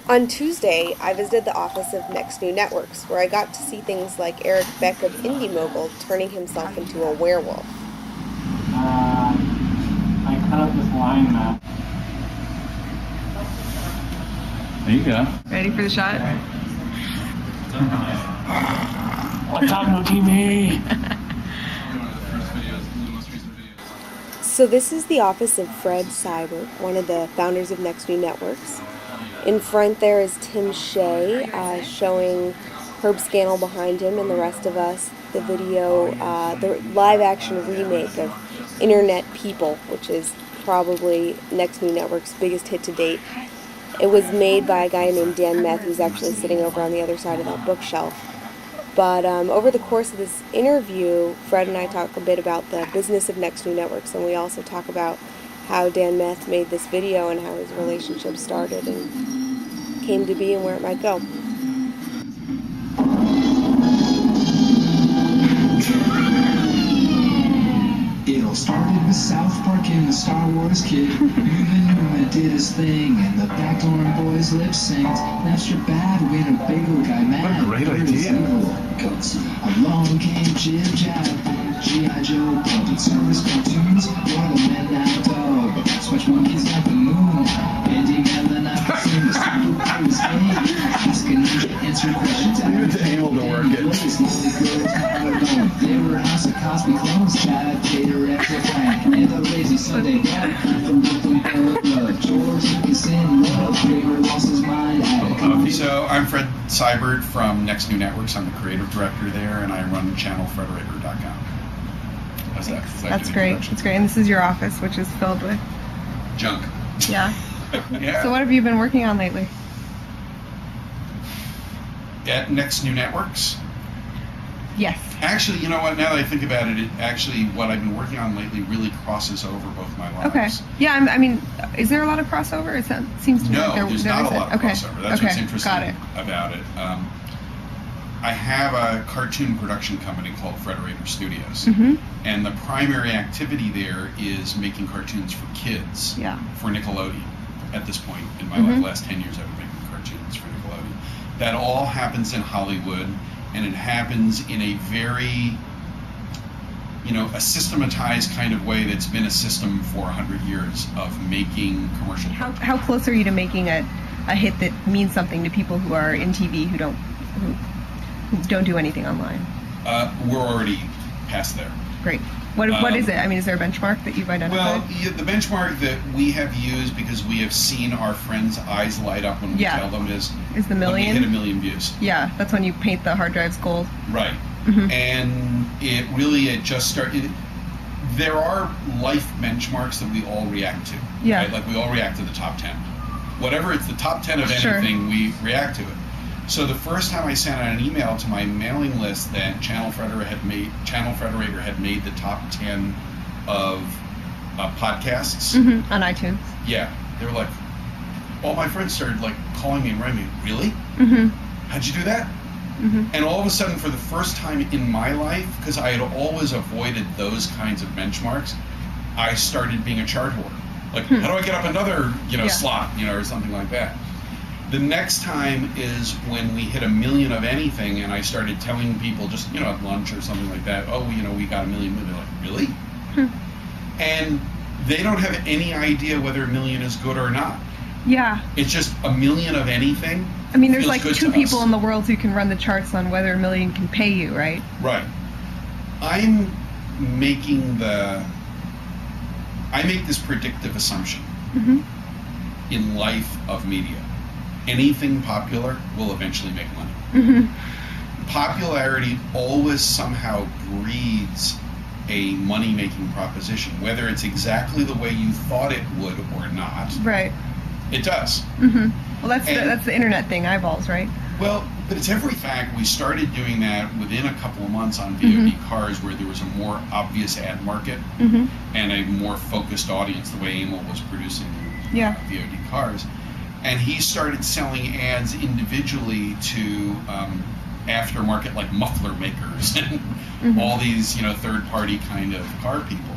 On Tuesday, I visited the office of Next New Networks, where I got to see things like Eric Beck of Indie Mogul turning himself into a werewolf. I cut up this line map. There you go. Ready for the shot? What's up, NewTeeVee? So this is the office of Fred Seibert, one of the founders of Next New Networks. In front there is Tim Shea showing Herb Scannell behind him and the rest of us the video, the live-action remake of Internet People, which is probably Next New Network's biggest hit to date. It was made by a guy named Dan Meth, who's actually sitting over on the other side of that bookshelf. But over the course of this interview, Fred and I talk a bit about the business of Next New Networks, and we also talk about how Dan Meth made this video and how his relationship started and came to be and where it might go. It all started with South Park and the Star Wars kid. Newman did his thing and the Backdoor Boys lip synced. That's your bad when a bagel guy mad. What a great idea. Along came Jib Jab, G.I. Joe, public service cartoons, Waterman now dog, Switch monkeys at the moon, Andy Mellon at the same, the super was game, ask a ninja, answer questions. You were able to work it. They were House of Cosby clones, Chad, Tater, Extra Frank, and the lazy Sunday guy from Brooklyn, George Dickinson, Love, Kramer lost his mind. So I'm Fred Seibert from Next New Networks. I'm the creative director there, and I run channelfredraker.com. How's that? That's great. That's great. And this is your office, which is filled with junk. Yeah. Yeah. So what have you been working on lately? At Next New Networks? Yes. Actually, you know what? Now that I think about it, what I've been working on lately really crosses over both my lives. Okay. Yeah, I mean, is there a lot of crossover? It seems to me No, like there's there not a isn't. lot of crossover. That's what's interesting Got it. about it. I have a cartoon production company called Frederator Studios, and the primary activity there is making cartoons for kids for Nickelodeon. At this point in my life, last 10 years I've been making cartoons for Nickelodeon. That all happens in Hollywood, and it happens in a very, a systematized kind of way that's been a system for 100 years of making commercial. How close are you to making a hit that means something to people who are in TV who don't do anything online? We're already past there. Great. What is it? I mean, is there a benchmark that you've identified? Well, the benchmark that we have used, because we have seen our friends' eyes light up when we tell them, is the million? When we hit 1 million views. Yeah, that's when you paint the hard drives gold. Right. And it just started. There are life benchmarks that we all react to. Yeah. Right? Like we all react to the top 10. Whatever it's the top 10 of anything, we react to it. So the first time I sent out an email to my mailing list that Channel Frederator had made the top 10 of podcasts on iTunes. Yeah, they were like, all my friends started like calling me and writing me, really? How'd you do that? And all of a sudden, for the first time in my life, because I had always avoided those kinds of benchmarks, I started being a chart whore. Like, how do I get up another, slot, or something like that? The next time is when we hit 1 million of anything, and I started telling people just, at lunch or something like that, we got 1 million. They're like, really? And they don't have any idea whether 1 million is good or not. Yeah. It's just 1 million of anything. I mean, there's like 2 people in the world who can run the charts on whether 1 million can pay you, right? Right. I make this predictive assumption in life of media. Anything popular will eventually make money. Popularity always somehow breeds a money-making proposition, whether it's exactly the way you thought it would or not. Right. It does. Well, that's the internet thing, eyeballs, right? Well, but it's every fact. We started doing that within a couple of months on VOD cars, where there was a more obvious ad market and a more focused audience, the way Emil was producing VOD cars. And he started selling ads individually to aftermarket, like muffler makers and all these, third-party kind of car people.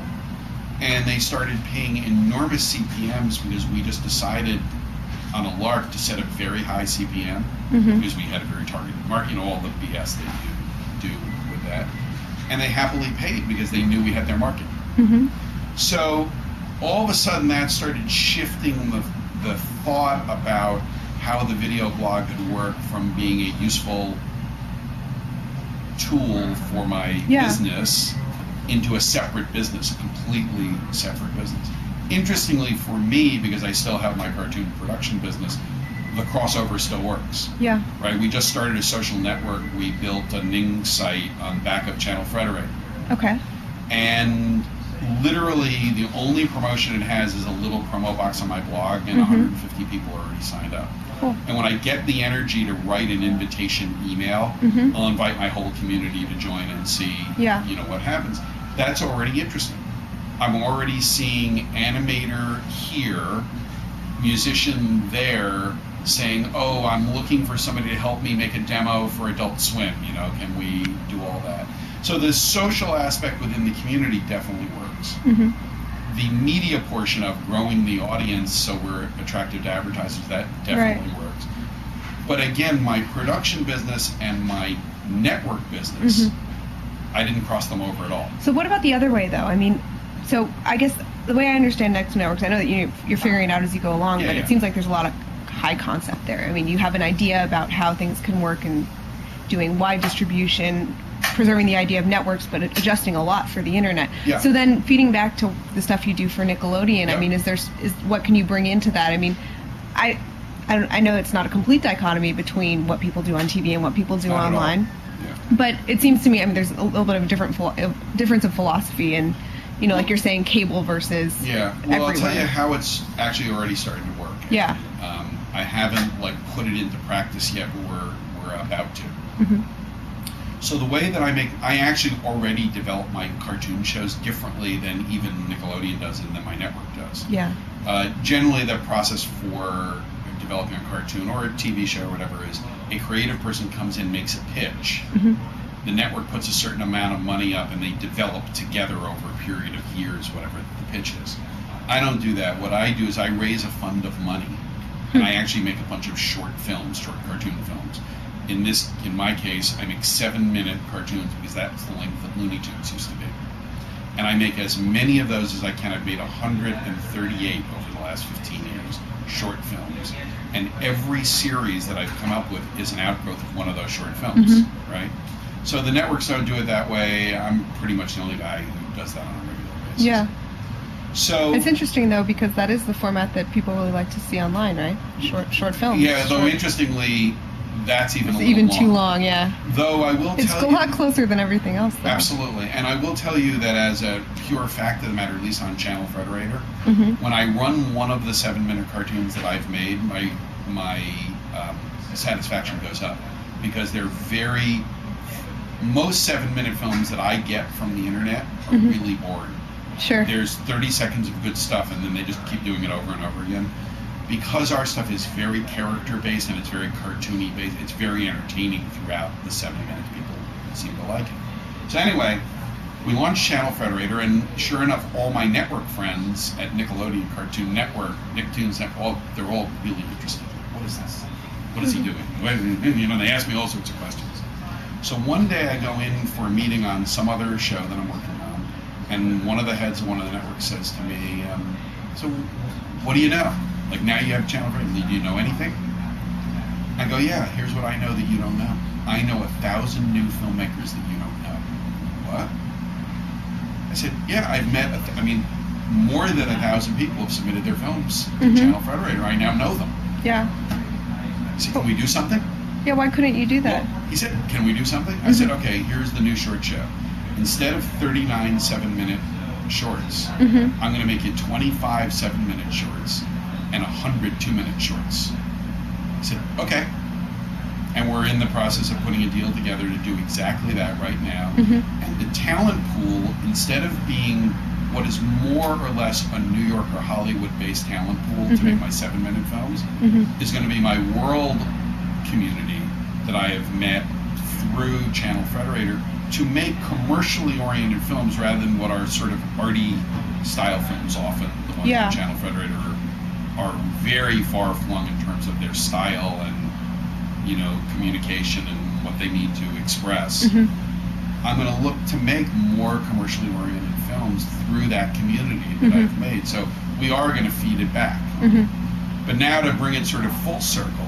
And they started paying enormous CPMs because we just decided on a lark to set a very high CPM because we had a very targeted market, all the BS that you do with that. And they happily paid because they knew we had their market. So all of a sudden that started shifting the thought about how the video blog could work from being a useful tool for my business into a separate business, a completely separate business. Interestingly for me, because I still have my cartoon production business, the crossover still works. Yeah. Right? We just started a social network. We built a Ning site on back of Channel Frederator. Okay. And literally the only promotion it has is a little promo box on my blog, and 150 people are already signed up. Cool. And when I get the energy to write an invitation email, I'll invite my whole community to join and see what happens. That's already interesting. I'm already seeing animator here, musician there, saying, oh, I'm looking for somebody to help me make a demo for Adult Swim, can we do all that? So the social aspect within the community definitely works. The media portion of growing the audience so we're attractive to advertisers, that definitely works. But again, my production business and my network business, I didn't cross them over at all. So what about the other way, though? I mean, so I guess the way I understand Next Networks, I know that you're figuring it out as you go along, but it seems like there's a lot of high concept there. I mean, you have an idea about how things can work and doing wide distribution, preserving the idea of networks, but adjusting a lot for the internet. Yeah. So then feeding back to the stuff you do for Nickelodeon, I mean, is what can you bring into that? I mean, I know it's not a complete dichotomy between what people do on TV and what people do online, but it seems to me, I mean, there's a little bit of a difference of philosophy and, like you're saying, cable versus well, everywhere. I'll tell you how it's actually already starting to work. Yeah. I haven't put it into practice yet, but we're about to. So the way that I actually already develop my cartoon shows differently than even Nickelodeon does and than my network does. Yeah. Generally, the process for developing a cartoon or a TV show or whatever is a creative person comes in, makes a pitch. The network puts a certain amount of money up and they develop together over a period of years, whatever the pitch is. I don't do that. What I do is I raise a fund of money and I actually make a bunch of short cartoon films. In my case, I make 7-minute cartoons because that's the length that Looney Tunes used to be. And I make as many of those as I can. I've made 138 over the last 15 years, short films. And every series that I've come up with is an outgrowth of one of those short films, right? So the networks don't do it that way. I'm pretty much the only guy who does that on a regular basis. Yeah. So it's interesting though because that is the format that people really like to see online, right? Short films. Yeah, though interestingly, that's even too long. Yeah. Though I will tell you, it's a lot closer than everything else, though. Absolutely, and I will tell you that as a pure fact of the matter, at least on Channel Frederator, when I run one of the 7-minute cartoons that I've made, my satisfaction goes up because they're most 7-minute films that I get from the internet are really boring. Sure. There's 30 seconds of good stuff, and then they just keep doing it over and over again. Because our stuff is very character-based and it's very cartoony-based, it's very entertaining throughout the 7 minutes. People seem to like it. So anyway, we launched Channel Frederator, and sure enough, all my network friends at Nickelodeon Cartoon Network, Nicktoons, they're all really interested. What is this? What is he doing? They ask me all sorts of questions. So one day I go in for a meeting on some other show that I'm working on, and one of the heads of one of the networks says to me, so what do you know? Now you have Channel Frederator, do you know anything? I go, yeah, here's what I know that you don't know. I know 1,000 new filmmakers that you don't know. What? I said, yeah, I've met, more than 1,000 people have submitted their films to Channel Frederator. I now know them. Yeah. I said, can we do something? Yeah, why couldn't you do that? Well, he said, can we do something? I said, okay, here's the new short show. Instead of 39 7-minute shorts, I'm going to make it 25 7-minute shorts and 100 2-minute shorts. I said, okay. And we're in the process of putting a deal together to do exactly that right now. And the talent pool, instead of being what is more or less a New York or Hollywood-based talent pool to make my 7-minute films, is going to be my world community that I have met through Channel Frederator to make commercially oriented films rather than what are sort of arty style films often, the ones that Channel Frederator are very far flung in terms of their style and, you know, communication and what they need to express. I'm going to look to make more commercially oriented films through that community that I've made. So we are going to feed it back. But now to bring it sort of full circle,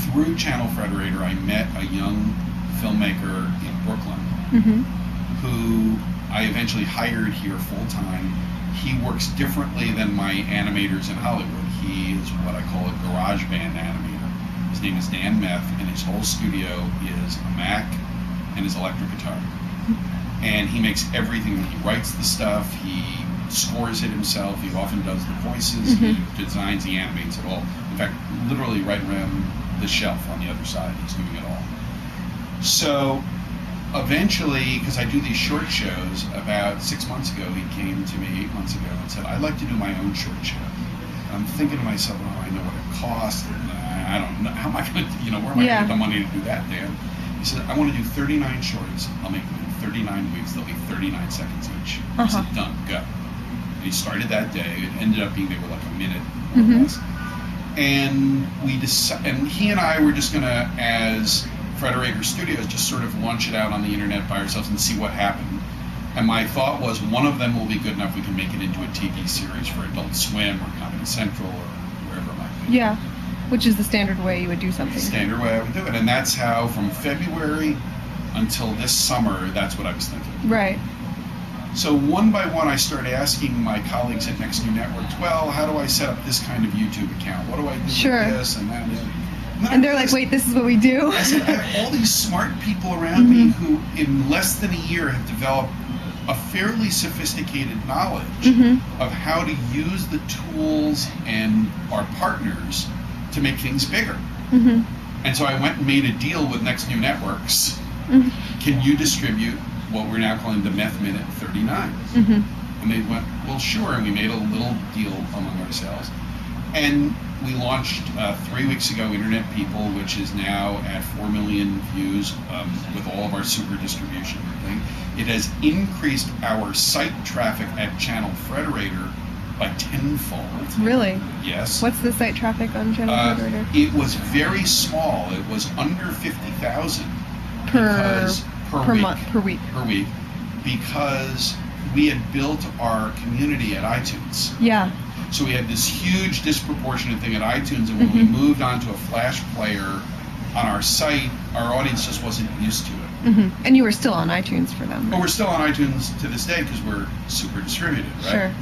through Channel Frederator, I met a young filmmaker in Brooklyn who I eventually hired here full time. He works differently than my animators in Hollywood. He is what I call a garage band animator. His name is Dan Meth, and his whole studio is a Mac and his electric guitar. And he makes everything. He writes the stuff, he scores it himself, he often does the voices, he designs, he animates it all. In fact, literally right around the shelf on the other side, he's doing it all. So eventually, because I do these short shows, about 6 months ago, he came to me 8 months ago and said, I'd like to do my own short show. I'm thinking to myself, oh, I know what it costs, and I don't know, how am I going to, you know, where am I going to get the money to do that, Dan? He said, I want to do 39 shorts. I'll make them in 39 weeks. They'll be 39 seconds each. I said, done, go. And he started that day. It ended up being, they were like a minute more or less. And and he and I were just going to, as Frederator Studios, just sort of launch it out on the internet by ourselves and see what happened. And my thought was, one of them will be good enough we can make it into a TV series for Adult Swim or Comedy Central or wherever it might be. Yeah, which is the standard way you would do something. Standard way I would do it. And that's how, from February until this summer, that's what I was thinking. Right. So one by one, I started asking my colleagues at Next New Networks, well, how do I set up this kind of YouTube account? What do I do with this and that? And they're like, wait, this is what we do? I said, I have all these smart people around me who, in less than a year, have developed a fairly sophisticated knowledge of how to use the tools and our partners to make things bigger. And so I went and made a deal with Next New Networks. Can you distribute what we're now calling the Meth Minute 39? And they went, well, sure. And we made a little deal among ourselves. And we launched 3 weeks ago Internet People, which is now at 4 million views with all of our super distribution thing. It has increased our site traffic at Channel Frederator by tenfold. Really? Yes. What's the site traffic on Channel Frederator? It was very small. It was under 50,000 per week. Because we had built our community at iTunes. Yeah. So we had this huge disproportionate thing at iTunes, and when we moved on to a Flash player on our site, our audience just wasn't used to it. And you were still on iTunes for them. But we're still on iTunes to this day because we're super distributed, right? Sure.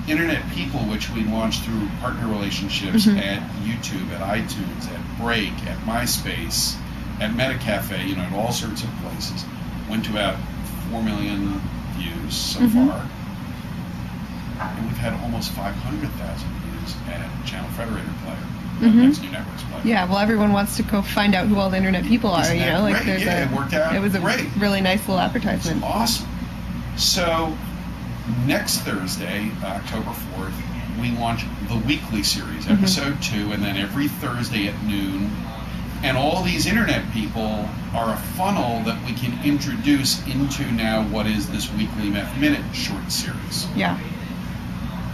Internet People, which we launched through partner relationships at YouTube, at iTunes, at Break, at MySpace, at MetaCafe, you know, at all sorts of places, went to about 4 million views so far. And we've had almost 500,000 views at Channel Frederator Player, Next New Networks Player. Yeah, well, everyone wants to go find out who all the internet people are. Isn't You know, that like great? there's It worked out It was a great. really nice little advertisement. It's awesome. So next Thursday, October 4th, we launch the weekly series, episode 2, and then every Thursday at noon. And all these internet people are a funnel that we can introduce into now what is this weekly Meth Minute short series. Yeah.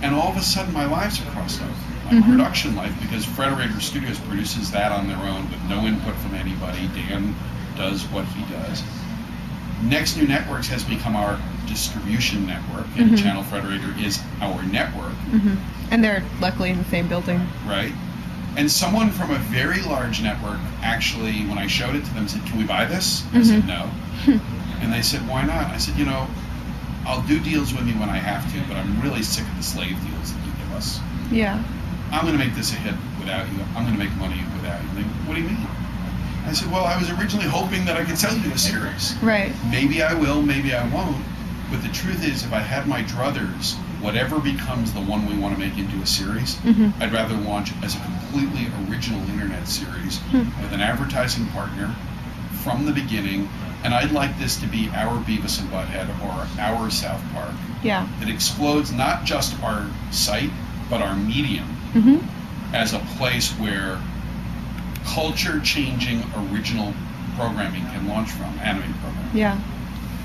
And all of a sudden, my lives are crossed over. My production life, because Frederator Studios produces that on their own with no input from anybody. Dan does what he does. Next New Networks has become our distribution network, and Channel Frederator is our network. And they're luckily in the same building. Right? And someone from a very large network actually, when I showed it to them, said, can we buy this? I said, no. And they said, why not? I said, you know, I'll do deals with you when I have to, but I'm really sick of the slave deals that you give us. Yeah. I'm going to make this a hit without you. I'm going to make money without you. They, what do you mean? I said, well, I was originally hoping that I could sell you a series. Right. Maybe I will, maybe I won't. But the truth is, if I had my druthers, whatever becomes the one we want to make into a series, I'd rather launch as a completely original internet series with an advertising partner from the beginning. And I'd like this to be our Beavis and Butthead or our South Park. Yeah. That explodes not just our site, but our medium as a place where culture-changing original programming can launch from, animated programming. Yeah.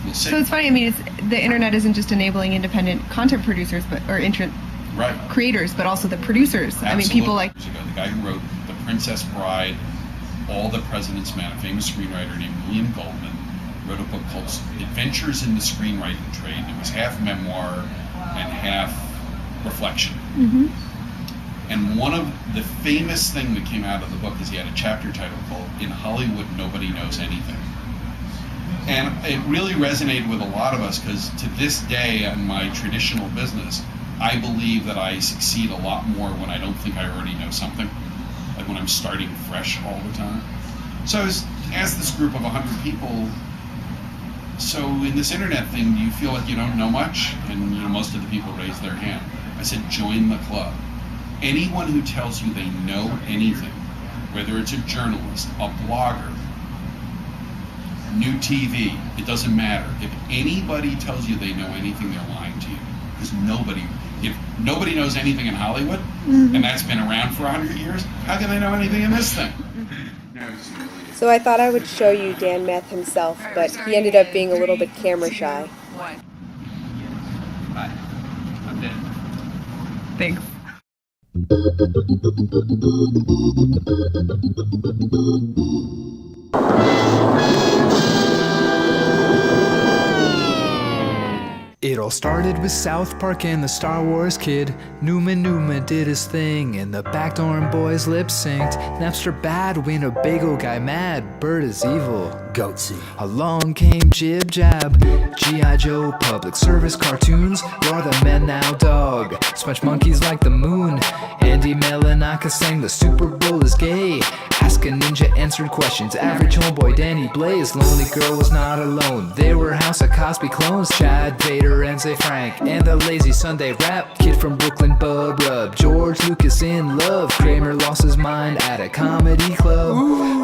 We'll see. So it's funny. I mean, the internet isn't just enabling independent content producers, but Right. creators, but also the producers. I mean, people like Years ago, the guy who wrote The Princess Bride, All the President's Men, a famous screenwriter named William Goldman, wrote a book called Adventures in the Screenwriting Trade. It was half memoir and half reflection. And one of the famous thing that came out of the book is he had a chapter title called In Hollywood Nobody Knows Anything. And it really resonated with a lot of us because to this day in my traditional business, I believe that I succeed a lot more when I don't think I already know something, like when I'm starting fresh all the time. So I was asked this group of 100 people, so in this internet thing, do you feel like you don't know much? And most of the people raised their hand. I said, join the club. Anyone who tells you they know anything, whether it's a journalist, a blogger, NewTeeVee, it doesn't matter. If anybody tells you they know anything, they're lying to you. Because if nobody knows anything in Hollywood, and that's been around for 100 years, how can they know anything in this thing? So I thought I would show you Dan Meth himself, but he ended up being a little bit camera shy. Bye. I'm dead. things. It all started with South Park and the Star Wars kid. Numa did his thing, and the Backdorn boys lip synced. Napster bad, win a bagel guy mad. Bird is evil. Goatsy. Along came Jib Jab, G.I. Joe, public service cartoons. You're the men now, dog. Sponge monkeys like the moon. Andy Melanaka sang the Super Bowl is gay. Ask a Ninja answered questions. Average homeboy Danny Blaze. Lonely girl was not alone. They were House of Cosby clones. Chad Vader and Zay Frank. And the Lazy Sunday Rap Kid from Brooklyn Bub Rub. George Lucas in love. Kramer lost his mind at a comedy club.